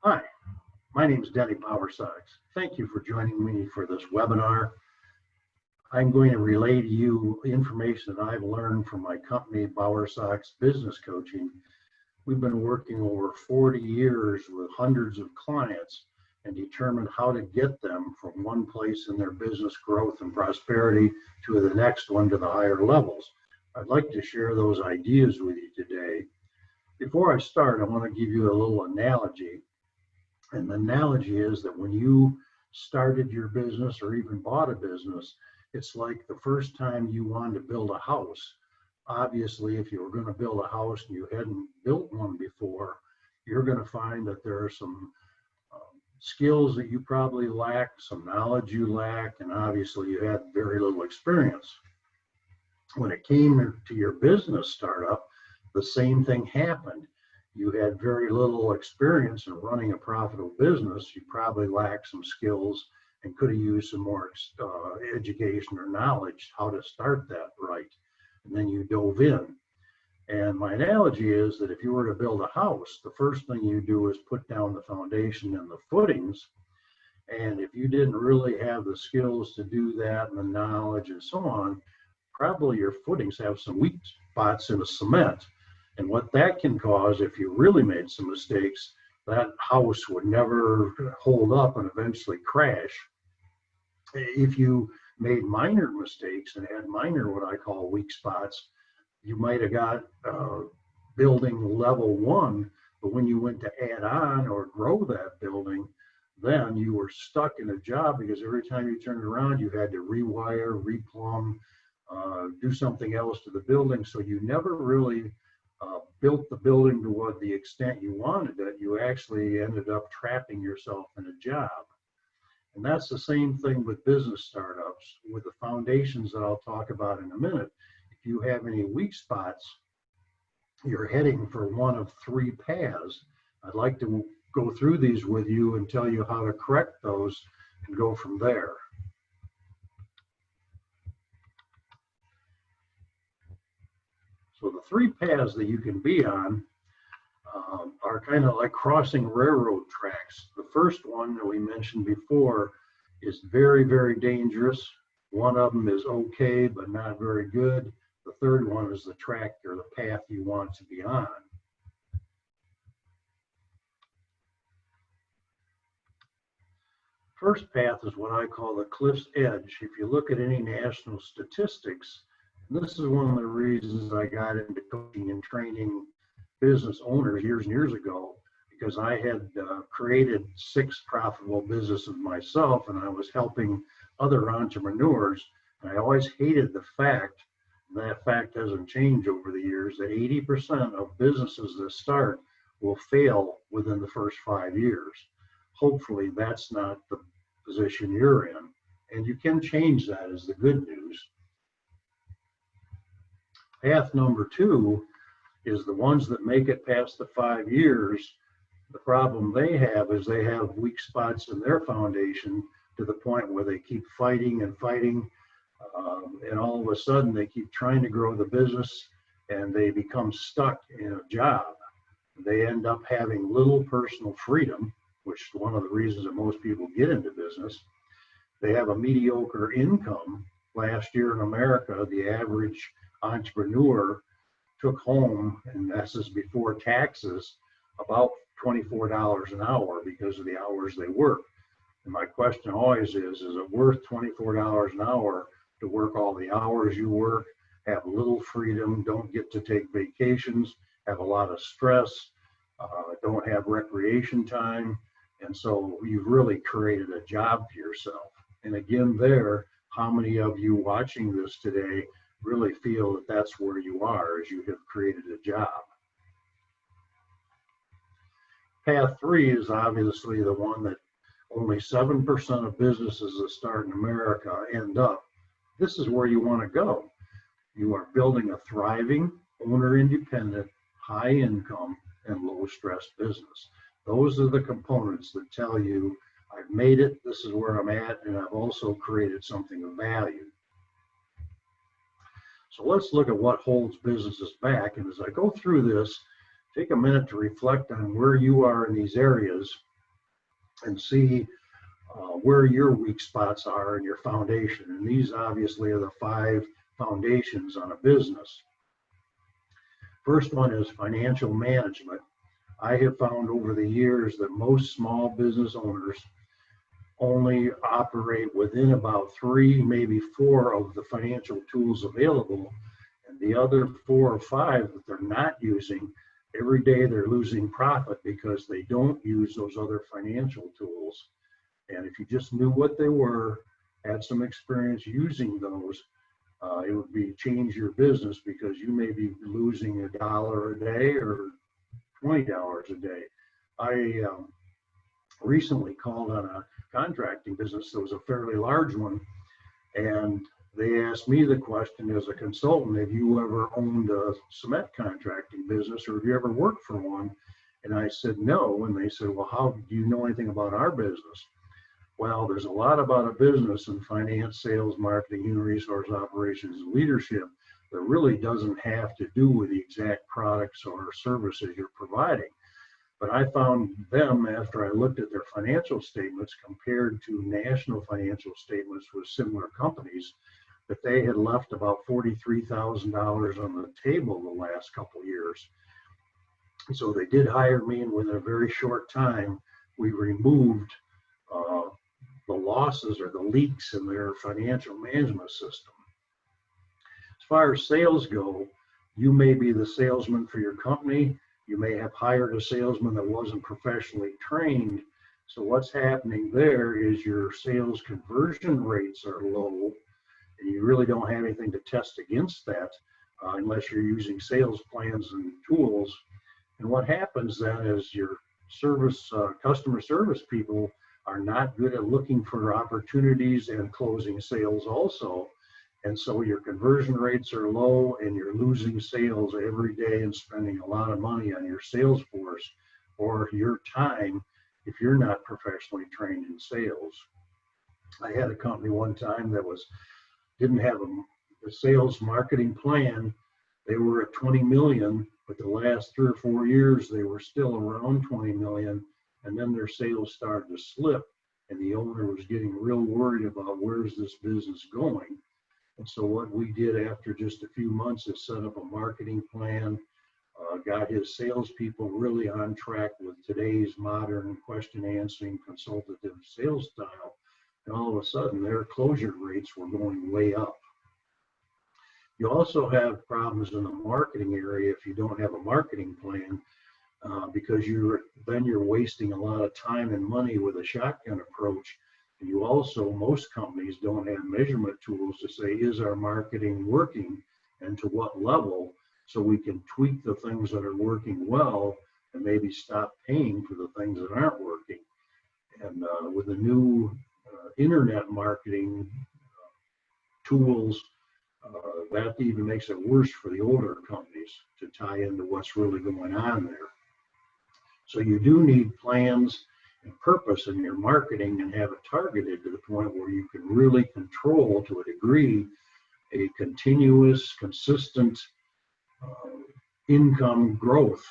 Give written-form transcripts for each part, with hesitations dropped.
Hi, my name is Denny Bowersox. Thank you for joining me for this webinar. I'm going to relay to you information that I've learned from my company, Bowersox Business Coaching. We've been working over 40 years with hundreds of clients and determined how to get them from one place in their business growth and prosperity to the next one to the higher levels. I'd like to share those ideas with you today. Before I start, I want to give you a little analogy. And the analogy is that when you started your business or even bought a business, it's like the first time you wanted to build a house. Obviously, if you were going to build a house and you hadn't built one before, you're going to find that there are some skills that you probably lack, some knowledge you lack, and obviously you had very little experience. When it came to your business startup, the same thing happened. You had very little experience in running a profitable business. You probably lacked some skills and could have used some more education or knowledge how to start that right. And then you dove in. And my analogy is that if you were to build a house, the first thing you do is put down the foundation and the footings. And if you didn't really have the skills to do that and the knowledge and so on, probably your footings have some weak spots in the cement. And what that can cause, if you really made some mistakes, that house would never hold up and eventually crash. If you made minor mistakes and had minor, what I call weak spots, you might have got building level one, but when you went to add on or grow that building, then you were stuck in a job because every time you turned around, you had to rewire, replumb, do something else to the building. So you never really built the building to what the extent you wanted it. You actually ended up trapping yourself in a job. And that's the same thing with business startups, with the foundations that I'll talk about in a minute. If you have any weak spots, you're heading for one of three paths. I'd like to go through these with you and tell you how to correct those and go from there. So the three paths that you can be on are kind of like crossing railroad tracks. The first one that we mentioned before is very, very dangerous. One of them is okay, but not very good. The third one is the track or the path you want to be on. First path is what I call the cliff's edge. If you look at any national statistics, this is one of the reasons I got into coaching and training business owners years and years ago, because I had created 6 profitable businesses myself, and I was helping other entrepreneurs. And I always hated the fact, and that fact hasn't changed over the years, that 80% of businesses that start will fail within the first 5 years. Hopefully that's not the position you're in, and you can change that is the good news. Path number 2 is the ones that make it past the 5 years. The problem they have is they have weak spots in their foundation to the point where they keep fighting and fighting, and all of a sudden they keep trying to grow the business and they become stuck in a job. They end up having little personal freedom, which is one of the reasons that most people get into business. They have a mediocre income. Last year in America, the average entrepreneur took home, and this is before taxes, about $24 an hour because of the hours they work. And my question always is it worth $24 an hour to work all the hours you work, have little freedom, don't get to take vacations, have a lot of stress, don't have recreation time, and so you've really created a job for yourself. And again there, how many of you watching this today really feel that that's where you are, as you have created a job? Path 3 is obviously the one that only 7% of businesses that start in America end up. This is where you want to go. You are building a thriving, owner-independent, high-income, and low-stress business. Those are the components that tell you, I've made it, this is where I'm at, and I've also created something of value. So let's look at what holds businesses back. And as I go through this, take a minute to reflect on where you are in these areas and see where your weak spots are in your foundation. And these obviously are the 5 foundations on a business. First one is financial management. I have found over the years that most small business owners only operate within about 3, maybe 4 of the financial tools available, and the other 4 or 5 that they're not using, every day they're losing profit because they don't use those other financial tools. And if you just knew what they were, had some experience using those, it would be change your business, because you may be losing $1 a day or $20 a day. I recently called on a contracting business that was a fairly large one, and they asked me the question as a consultant, have you ever owned a cement contracting business, or have you ever worked for one? And I said no. And they said, well, how do you know anything about our business? Well, there's a lot about a business in finance, sales, marketing, human resource operations, and leadership that really doesn't have to do with the exact products or services you're providing. But I found them, after I looked at their financial statements compared to national financial statements with similar companies, that they had left about $43,000 on the table the last couple of years. So they did hire me, and within a very short time, we removed the losses or the leaks in their financial management system. As far as sales go, you may be the salesman for your company. You may have hired a salesman that wasn't professionally trained. So what's happening there is your sales conversion rates are low, and you really don't have anything to test against that unless you're using sales plans and tools. And what happens then is your customer service people are not good at looking for opportunities and closing sales also. And so your conversion rates are low, and you're losing sales every day and spending a lot of money on your sales force or your time if you're not professionally trained in sales. I had a company one time that didn't have a sales marketing plan. They were at 20 million, but the last 3 or 4 years, they were still around 20 million. And then their sales started to slip, and the owner was getting real worried about where's this business going. And so what we did after just a few months is set up a marketing plan, got his salespeople really on track with today's modern question answering consultative sales style. And all of a sudden their closure rates were going way up. You also have problems in the marketing area if you don't have a marketing plan, because you're wasting a lot of time and money with a shotgun approach. You also, most companies don't have measurement tools to say, is our marketing working and to what level, so we can tweak the things that are working well and maybe stop paying for the things that aren't working. And with the new internet marketing tools, that even makes it worse for the older companies to tie into what's really going on there. So you do need plans and purpose in your marketing, and have it targeted to the point where you can really control, to a degree, a continuous, consistent income growth.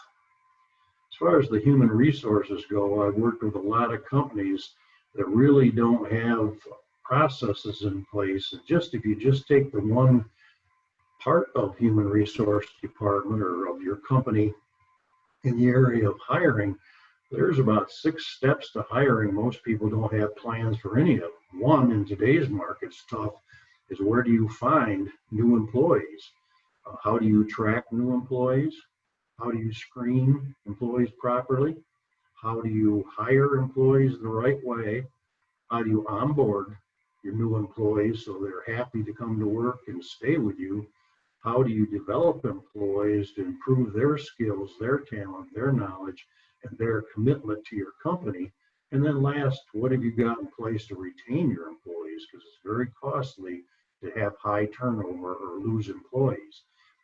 As far as the human resources go, I've worked with a lot of companies that really don't have processes in place. And if you just take the one part of human resource department or of your company in the area of hiring, there's about 6 steps to hiring. Most people don't have plans for any of them. One, in today's market, it's tough, is where do you find new employees? How do you attract new employees? How do you screen employees properly? How do you hire employees the right way? How do you onboard your new employees so they're happy to come to work and stay with you? How do you develop employees to improve their skills, their talent, their knowledge, and their commitment to your company? And then last, what have you got in place to retain your employees? Because it's very costly to have high turnover or lose employees.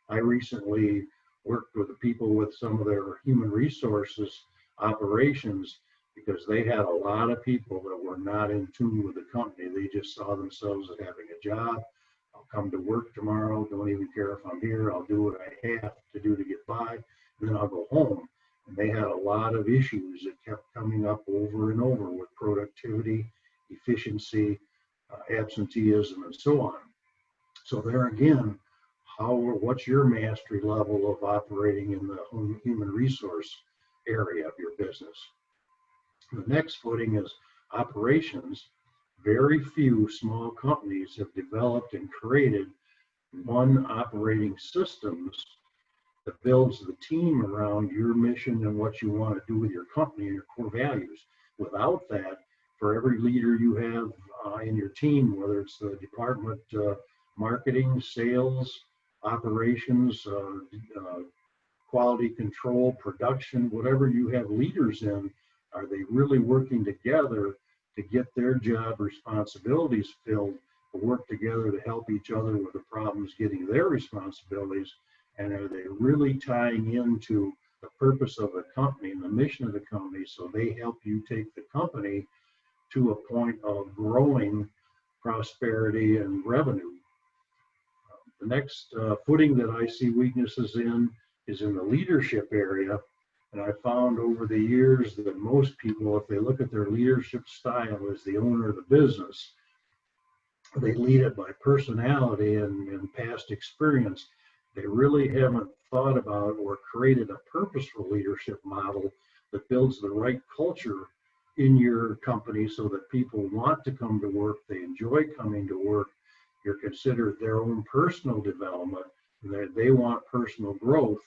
I recently worked with the people with some of their human resources operations, because they had a lot of people that were not in tune with the company. They just saw themselves as having a job. I'll come to work tomorrow, don't even care if I'm here. I'll do what I have to do to get by, and then I'll go home. And they had a lot of issues that kept coming up over and over with productivity, efficiency, absenteeism, and so on. So there again, what's your mastery level of operating in the human resource area of your business? The next footing is operations. Very few small companies have developed and created one operating systems that builds the team around your mission and what you want to do with your company and your core values. Without that, for every leader you have in your team, whether it's the department, marketing, sales, operations, quality control, production, whatever you have leaders in, are they really working together to get their job responsibilities filled, to work together to help each other with the problems getting their responsibilities? And are they really tying into the purpose of the company and the mission of the company, so they help you take the company to a point of growing prosperity and revenue? The next footing that I see weaknesses in is in the leadership area. And I found over the years that most people, if they look at their leadership style as the owner of the business, they lead it by personality and past experience. They really haven't thought about or created a purposeful leadership model that builds the right culture in your company so that people want to come to work, they enjoy coming to work, you're considered their own personal development, that they want personal growth,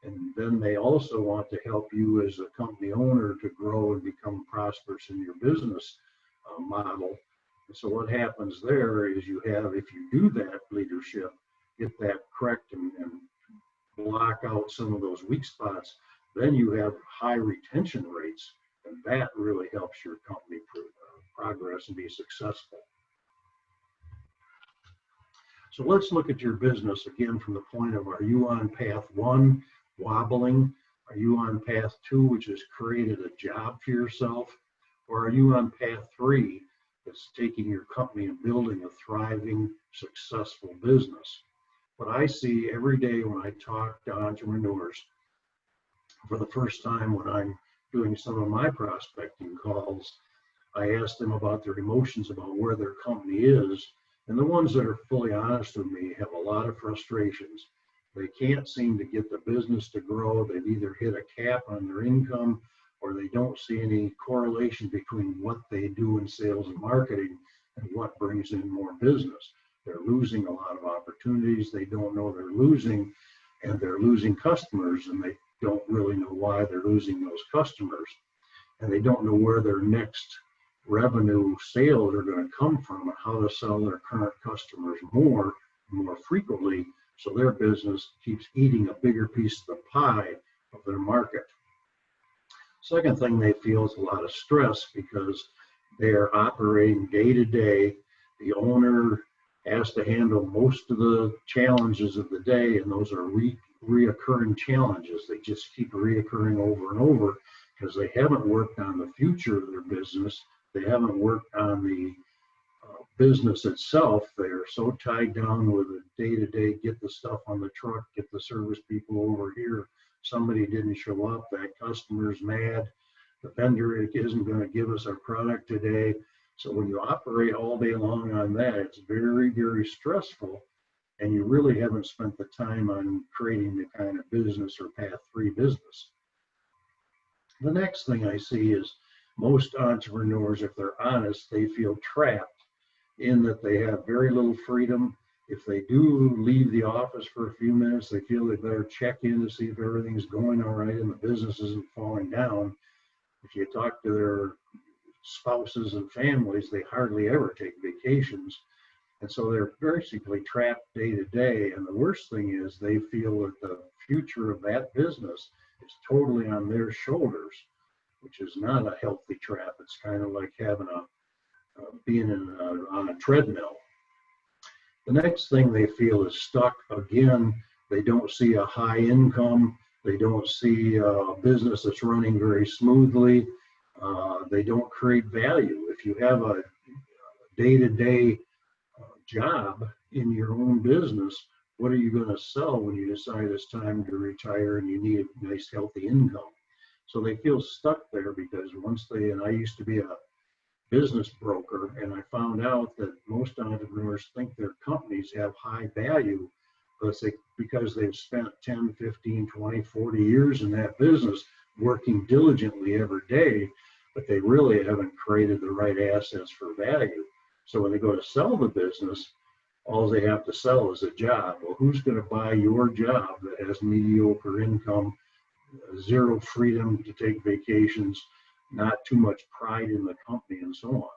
and then they also want to help you as a company owner to grow and become prosperous in your business model. And so what happens there is you have, if you do that leadership, get that correct and block out some of those weak spots, then you have high retention rates, and that really helps your company progress and be successful. So let's look at your business again from the point of, are you on path 1, wobbling? Are you on path 2, which has created a job for yourself? Or are you on path 3, that's taking your company and building a thriving, successful business? What I see every day when I talk to entrepreneurs, for the first time when I'm doing some of my prospecting calls, I ask them about their emotions about where their company is. And the ones that are fully honest with me have a lot of frustrations. They can't seem to get the business to grow. They've either hit a cap on their income, or they don't see any correlation between what they do in sales and marketing and what brings in more business. They're losing a lot of opportunities. They don't know they're losing, and they're losing customers, and they don't really know why they're losing those customers. And they don't know where their next revenue sales are going to come from, and how to sell their current customers more frequently, so their business keeps eating a bigger piece of the pie of their market. Second thing they feel is a lot of stress because they are operating day to day. The owner has to handle most of the challenges of the day, and those are reoccurring challenges. They just keep reoccurring over and over because they haven't worked on the future of their business. They haven't worked on the business itself. They're so tied down with the day-to-day, get the stuff on the truck, get the service people over here. Somebody didn't show up, that customer's mad, the vendor isn't going to give us our product today. So when you operate all day long on that, it's very, very stressful, and you really haven't spent the time on creating the kind of business or path 3 business. The next thing I see is most entrepreneurs, if they're honest, they feel trapped in that they have very little freedom. If they do leave the office for a few minutes, they feel they better check in to see if everything's going all right and the business isn't falling down. If you talk to their spouses and families, they hardly ever take vacations. And so they're basically trapped day to day. And the worst thing is they feel that the future of that business is totally on their shoulders, which is not a healthy trap. It's kind of like having being on a treadmill. The next thing they feel is stuck. Again, they don't see a high income. They don't see a business that's running very smoothly. They don't create value. If you have a day-to-day job in your own business, what are you going to sell when you decide it's time to retire and you need a nice, healthy income? So they feel stuck there because and I used to be a business broker, and I found out that most entrepreneurs think their companies have high value because they've spent 10, 15, 20, 40 years in that business working diligently every day, but they really haven't created the right assets for value. So when they go to sell the business, all they have to sell is a job. Well, who's going to buy your job that has mediocre income, zero freedom to take vacations, not too much pride in the company, and so on?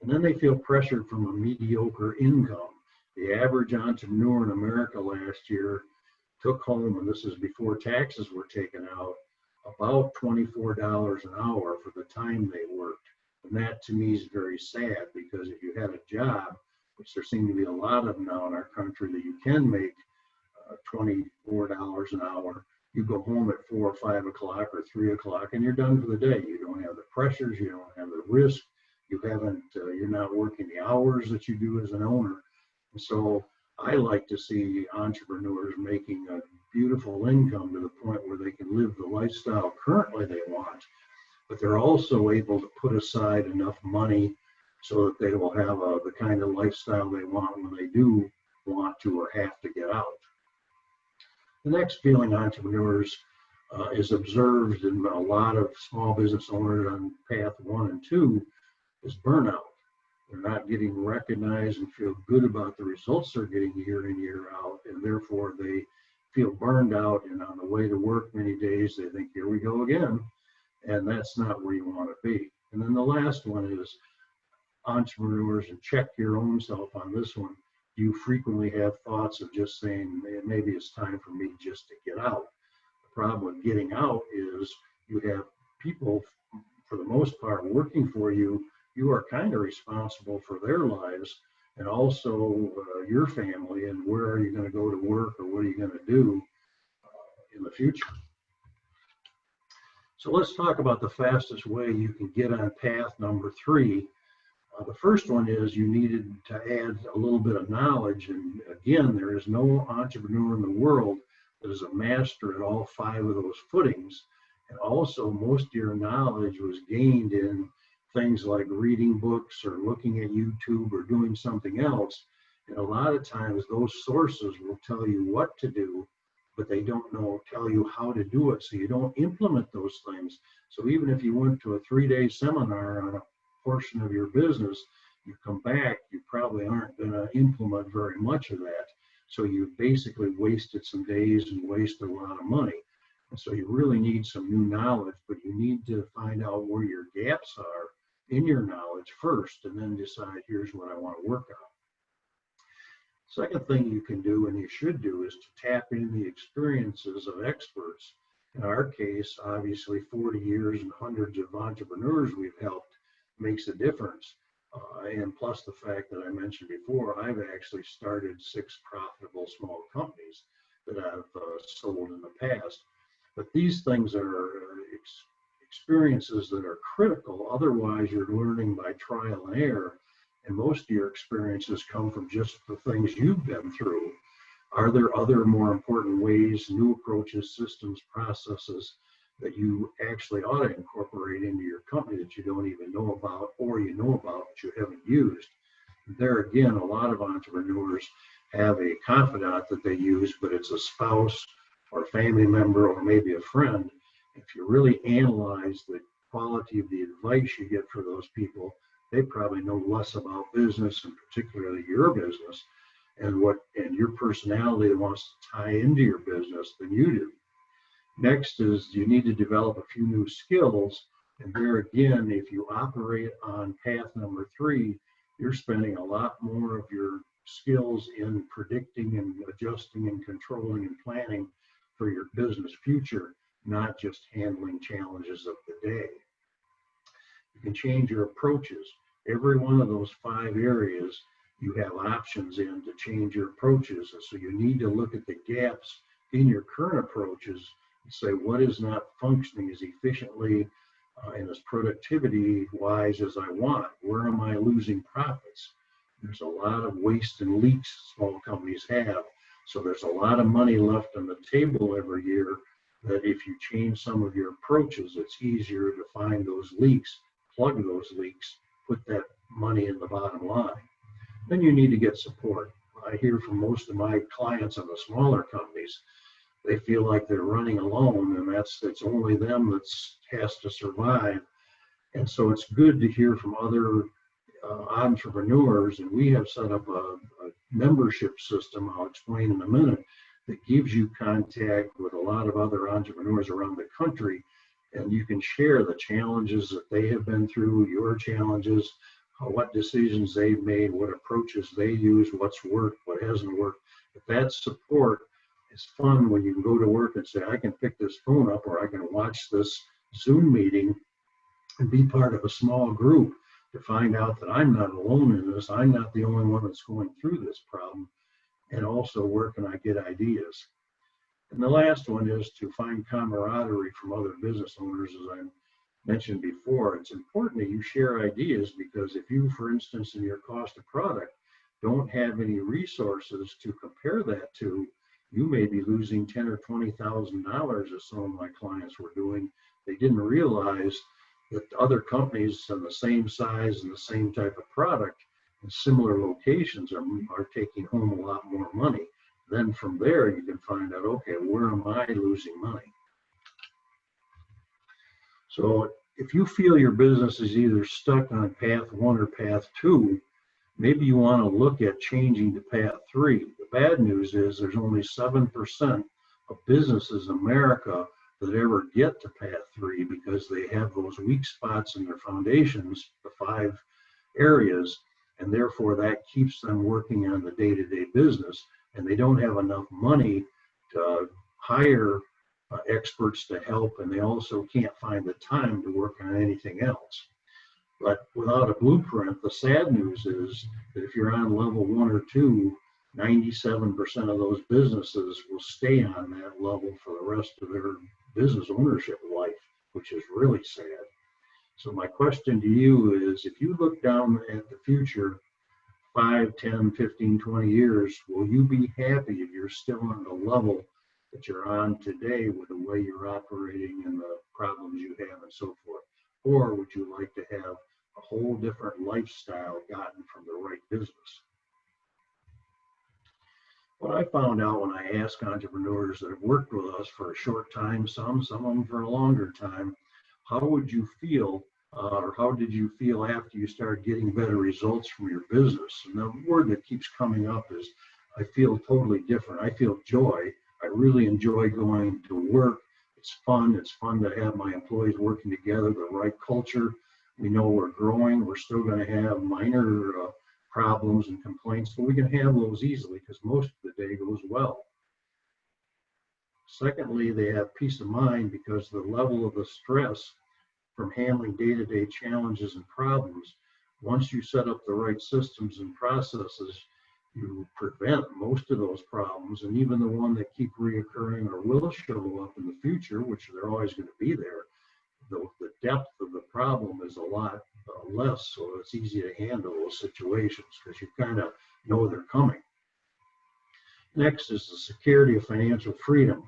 And then they feel pressured from a mediocre income. The average entrepreneur in America last year took home, and this is before taxes were taken out, about $24 an hour for the time they worked. And that to me is very sad, because if you had a job, which there seem to be a lot of now in our country, that you can make $24 an hour, you go home at 4 or 5 o'clock or 3 o'clock and you're done for the day. You don't have the pressures, you don't have the risk, you're not working the hours that you do as an owner. And so I like to see entrepreneurs making a beautiful income to the point where they can live the lifestyle currently they want, but they're also able to put aside enough money so that they will have the kind of lifestyle they want when they do want to or have to get out. The next feeling entrepreneurs is observed in a lot of small business owners on path 1 and 2 is burnout. They're not getting recognized and feel good about the results they're getting year in, year out, and therefore they feel burned out, and on the way to work many days they think, here we go again, and that's not where you want to be. And then the last one is entrepreneurs, and check your own self on this one. You frequently have thoughts of just saying, maybe it's time for me just to get out. The problem with getting out is you have people, for the most part, working for you. You are kind of responsible for their lives and also your family, and where are you going to go to work, or what are you going to do in the future? So let's talk about the fastest way you can get on path number 3. The first one is you needed to add a little bit of knowledge, and again, there is no entrepreneur in the world that is a master at all 5 of those footings. And also, most of your knowledge was gained in things like reading books or looking at YouTube or doing something else. And a lot of times those sources will tell you what to do, but they don't tell you how to do it. So you don't implement those things. So even if you went to a 3-day seminar on a portion of your business, you come back, you probably aren't going to implement very much of that. So you basically wasted some days and wasted a lot of money. And so you really need some new knowledge, but you need to find out where your gaps are in your knowledge first, and then decide, here's what I want to work on. Second thing you can do, and you should do, is to tap into the experiences of experts. In our case, obviously 40 years and hundreds of entrepreneurs we've helped makes a difference. And plus the fact that I mentioned before, I've actually started 6 profitable small companies that I've sold in the past. But these things are experiences that are critical. Otherwise, you're learning by trial and error, and most of your experiences come from just the things you've been through. Are there other more important ways, new approaches, systems, processes that you actually ought to incorporate into your company that you don't even know about, or you know about but you haven't used? There again, a lot of entrepreneurs have a confidant that they use, but it's a spouse or a family member or maybe a friend. If you really analyze the quality of the advice you get for those people, they probably know less about business, and particularly your business, and your personality that wants to tie into your business than you do. Next is you need to develop a few new skills. And there again, if you operate on path number 3, you're spending a lot more of your skills in predicting and adjusting and controlling and planning for your business future, not just handling challenges of the day. You can change your approaches. Every one of those 5 areas, you have options in to change your approaches. And so you need to look at the gaps in your current approaches and say, what is not functioning as efficiently and as productivity-wise as I want? Where am I losing profits? There's a lot of waste and leaks small companies have. So there's a lot of money left on the table every year that if you change some of your approaches, it's easier to find those leaks, plug those leaks, put that money in the bottom line. Then you need to get support. I hear from most of my clients in the smaller companies, they feel like they're running alone, and it's only them that has to survive. And so it's good to hear from other entrepreneurs, and we have set up a membership system I'll explain in a minute that gives you contact with a lot of other entrepreneurs around the country, and you can share the challenges that they have been through, your challenges, what decisions they've made, what approaches they use, what's worked, what hasn't worked. But that support is fun when you can go to work and say, I can pick this phone up, or I can watch this Zoom meeting and be part of a small group to find out that I'm not alone in this. I'm not the only one that's going through this problem. And also, where can I get ideas? And the last one is to find camaraderie from other business owners. As I mentioned before, it's important that you share ideas, because if you, for instance, in your cost of product, don't have any resources to compare that to, you may be losing $10,000 or $20,000, as some of my clients were doing. They didn't realize that other companies in the same size and the same type of product in similar locations are taking home a lot more money. Then from there, you can find out, okay, where am I losing money? So if you feel your business is either stuck on path 1 or path 2, maybe you want to look at changing to path 3. The bad news is there's only 7% of businesses in America that ever get to path 3, because they have those weak spots in their foundations, the 5 areas, and therefore that keeps them working on the day-to-day business, and they don't have enough money to hire experts to help, and they also can't find the time to work on anything else. But without a blueprint, the sad news is that if you're on level 1 or 2, 97% of those businesses will stay on that level for the rest of their business ownership life, which is really sad. So my question to you is, if you look down at the future, 5, 10, 15, 20 years, will you be happy if you're still on the level that you're on today with the way you're operating and the problems you have and so forth? Or would you like to have a whole different lifestyle gotten from the right business? What I found out when I asked entrepreneurs that have worked with us for a short time, some of them for a longer time, how would you feel, or how did you feel after you started getting better results from your business? And the word that keeps coming up is, I feel totally different. I feel joy. I really enjoy going to work. It's fun. It's fun to have my employees working together, the right culture. We know we're growing. We're still going to have minor problems and complaints, but we can handle those easily because most of the day goes well. Secondly, they have peace of mind because the level of the stress from handling day-to-day challenges and problems, once you set up the right systems and processes, you prevent most of those problems, and even the one that keep reoccurring or will show up in the future, which they're always going to be there, the depth of the problem is a lot less, so it's easy to handle those situations because you kind of know they're coming. Next is the security of financial freedom.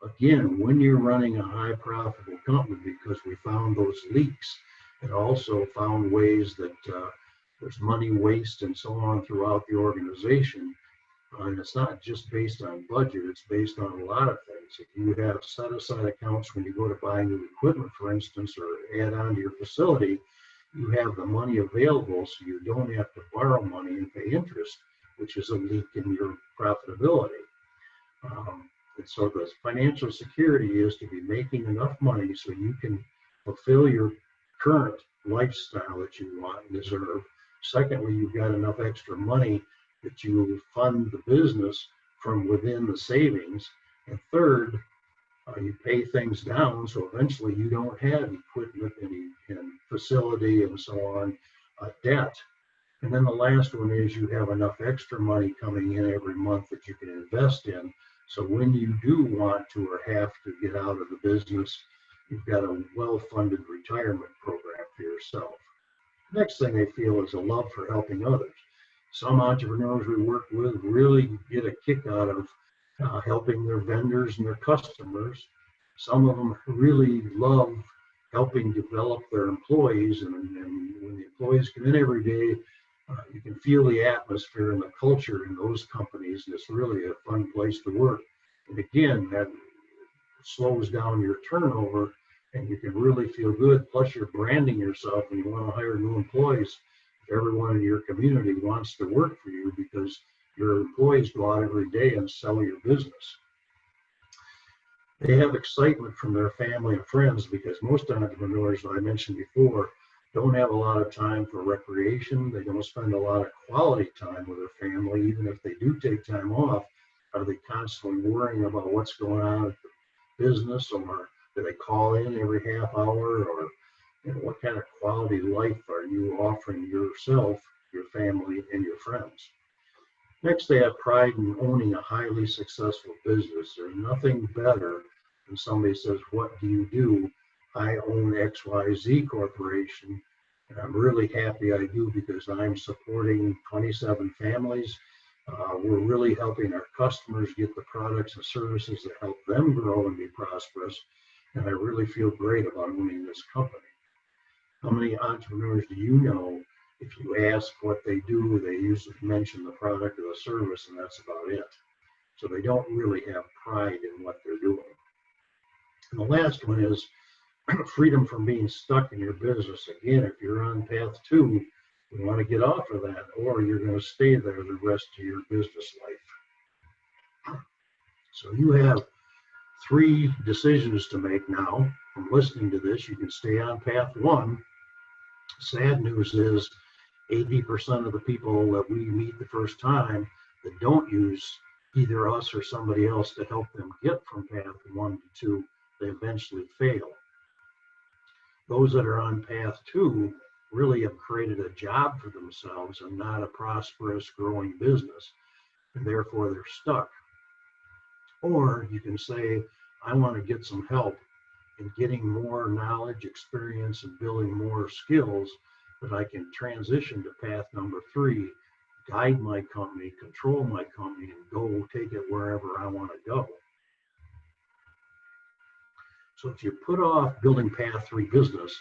Again, when you're running a high profitable company, because we found those leaks and also found ways that there's money waste and so on throughout the organization, and it's not just based on budget, it's based on a lot of things. If you have set-aside accounts when you go to buy new equipment, for instance, or add on to your facility, you have the money available so you don't have to borrow money and pay interest, which is a leak in your profitability. And so the financial security is to be making enough money so you can fulfill your current lifestyle that you want and deserve. Secondly, you've got enough extra money that you fund the business from within the savings. And third, you pay things down so eventually you don't have equipment and facility and so on debt. And then the last one is you have enough extra money coming in every month that you can invest in. So when you do want to or have to get out of the business, you've got a well-funded retirement program for yourself. Next thing they feel is a love for helping others. Some entrepreneurs we work with really get a kick out of helping their vendors and their customers. Some of them really love helping develop their employees, and when the employees come in every day, you can feel the atmosphere and the culture in those companies, and it's really a fun place to work. And again, that slows down your turnover, and you can really feel good. Plus, you're branding yourself, and you want to hire new employees. If everyone in your community wants to work for you because your employees go out every day and sell your business. They have excitement from their family and friends, because most entrepreneurs, as I mentioned before, don't have a lot of time for recreation. They don't spend a lot of quality time with their family. Even if they do take time off, are they constantly worrying about what's going on at the business, or do they call in every half hour, or what kind of quality life are you offering yourself, your family, and your friends? Next, they have pride in owning a highly successful business. There's nothing better than somebody says, "What do you do?" "I own XYZ Corporation, and I'm really happy I do, because I'm supporting 27 families. We're really helping our customers get the products and services that help them grow and be prosperous, and I really feel great about owning this company." How many entrepreneurs do you know, if you ask what they do, they usually mention the product or the service, and that's about it? So they don't really have pride in what they're doing. And the last one is freedom from being stuck in your business. Again, if you're on path 2, you want to get off of that, or you're going to stay there the rest of your business life. So you have 3 decisions to make now. From listening to this, you can stay on path 1. Sad news is 80% of the people that we meet the first time that don't use either us or somebody else to help them get from path 1 to 2, they eventually fail. Those that are on path 2 really have created a job for themselves and not a prosperous, growing business, and therefore they're stuck. Or you can say, I want to get some help in getting more knowledge, experience, and building more skills that I can transition to path number 3, guide my company, control my company, and go take it wherever I want to go. So if you put off building path 3 business,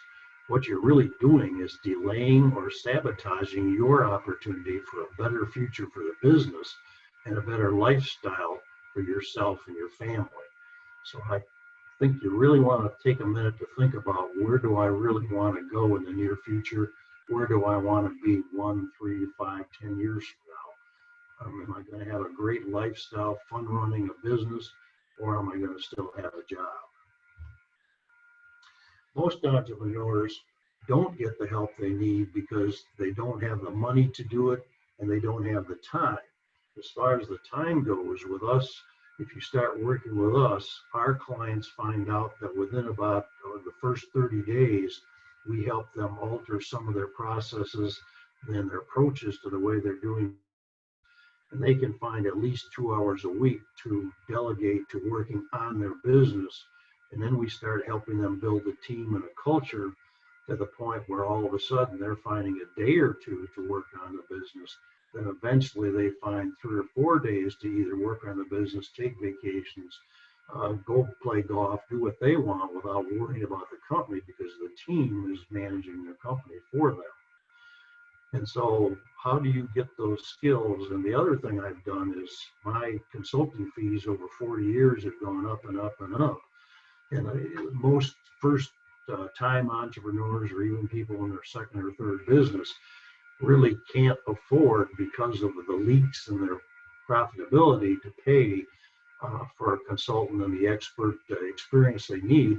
what you're really doing is delaying or sabotaging your opportunity for a better future for the business and a better lifestyle for yourself and your family. So I think you really want to take a minute to think about, where do I really want to go in the near future? Where do I want to be 1, 3, 5, 10 years from now? Am I going to have a great lifestyle, fun running a business, or am I going to still have a job? Most entrepreneurs don't get the help they need because they don't have the money to do it, and they don't have the time. As far as the time goes with us, if you start working with us, our clients find out that within about the first 30 days, we help them alter some of their processes and their approaches to the way they're doing. And they can find at least 2 hours a week to delegate to working on their business. And then we start helping them build a team and a culture to the point where all of a sudden they're finding a day or 2 to work on the business. Then eventually they find 3 or 4 days to either work on the business, take vacations, go play golf, do what they want without worrying about the company, because the team is managing their company for them. And so how do you get those skills? And the other thing I've done is my consulting fees over 40 years have gone up and up and up. And most first-time entrepreneurs, or even people in their second or third business, really can't afford, because of the leaks in their profitability, to pay for a consultant and the expert experience they need.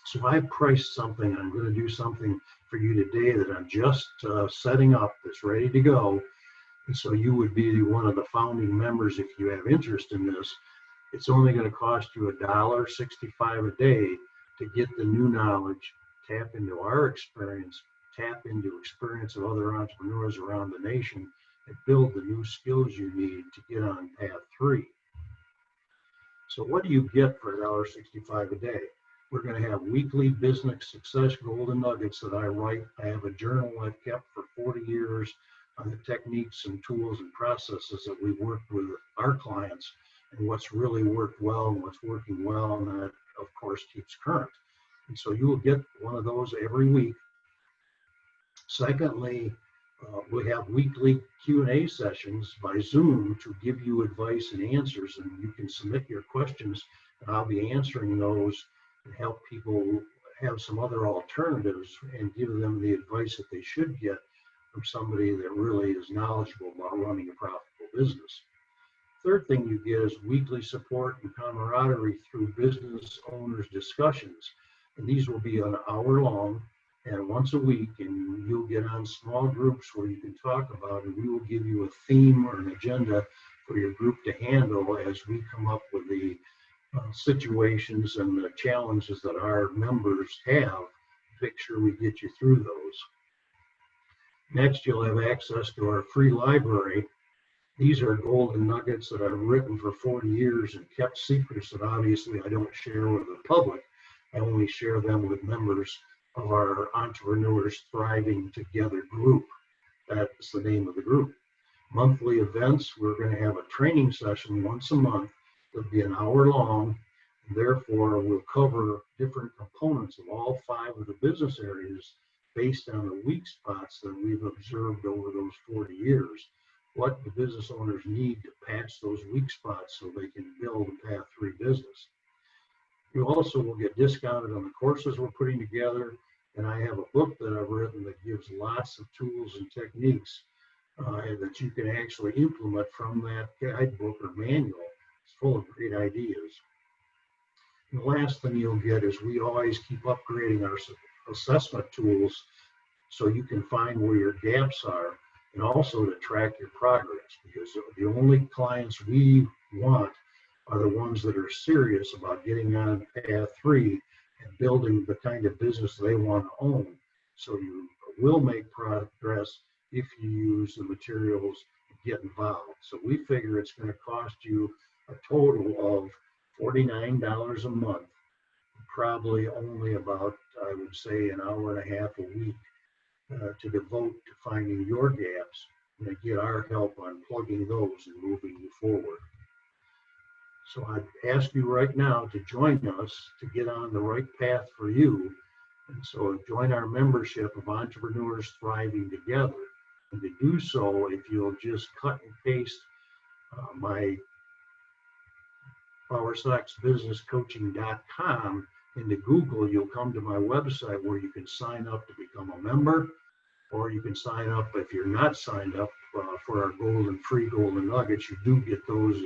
So I've priced something. I'm going to do something for you today that I'm just setting up, that's ready to go. And so you would be one of the founding members if you have interest in this. It's only going to cost you $1.65 a day to get the new knowledge, tap into our experience, tap into experience of other entrepreneurs around the nation, and build the new skills you need to get on path 3. So what do you get for $1.65 a day? We're going to have weekly business success golden nuggets that I write. I have a journal I've kept for 40 years on the techniques and tools and processes that we've worked with our clients, and what's really worked well and what's working well, and of course, keeps current. And so you will get one of those every week. Secondly, we have weekly Q&A sessions by Zoom to give you advice and answers, and you can submit your questions, and I'll be answering those and help people have some other alternatives and give them the advice that they should get from somebody that really is knowledgeable about running a profitable business. Third thing you get is weekly support and camaraderie through business owners discussions, and these will be an hour long and once a week, and you'll get on small groups where you can talk about it. We will give you a theme or an agenda for your group to handle as we come up with the situations and the challenges that our members have. Make sure we get you through those. Next, you'll have access to our free library. These are golden nuggets that I've written for 40 years and kept secrets that obviously I don't share with the public. I only share them with members of our Entrepreneurs Thriving Together group. That's the name of the group. Monthly events, we're going to have a training session once a month. It'll be an hour long. Therefore, we'll cover different components of all 5 of the business areas based on the weak spots that we've observed over those 40 years. What the business owners need to patch those weak spots so they can build a Path 3 business. You also will get discounted on the courses we're putting together, and I have a book that I've written that gives lots of tools and techniques that you can actually implement from that guidebook or manual. It's full of great ideas. And the last thing you'll get is we always keep upgrading our assessment tools so you can find where your gaps are and also to track your progress, because the only clients we want are the ones that are serious about getting on Path 3 and building the kind of business they want to own. So you will make progress if you use the materials and get involved. So we figure it's going to cost you a total of $49 a month, probably only about, I would say, an hour and a half a week to devote to finding your gaps and to get our help on plugging those and moving you forward. So I'd ask you right now to join us to get on the right path for you. And so join our membership of Entrepreneurs Thriving Together. And to do so, if you'll just cut and paste my PowerSocksBusinessCoaching.com into Google, you'll come to my website where you can sign up to become a member, or you can sign up if you're not signed up for our free golden nuggets. You do get those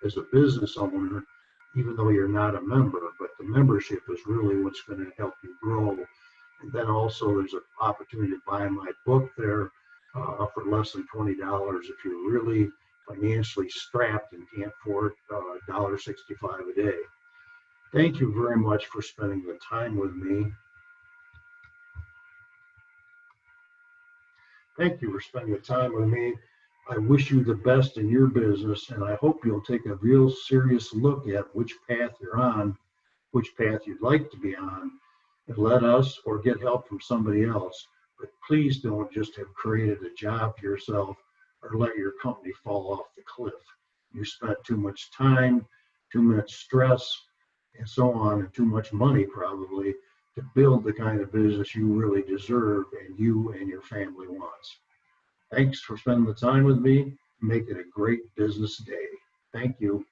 as a business owner, even though you're not a member, but the membership is really what's going to help you grow. And then also there's an opportunity to buy my book there for less than $20 if you're really financially strapped and can't afford $1.65 a day. Thank you very much for spending the time with me. Thank you for spending the time with me. I wish you the best in your business, and I hope you'll take a real serious look at which path you're on, which path you'd like to be on, and let us or get help from somebody else. But please don't just have created a job for yourself or let your company fall off the cliff. You spent too much time, too much stress, and so on, and too much money probably to build the kind of business you really deserve and you and your family wants. Thanks for spending the time with me. Make it a great business day. Thank you.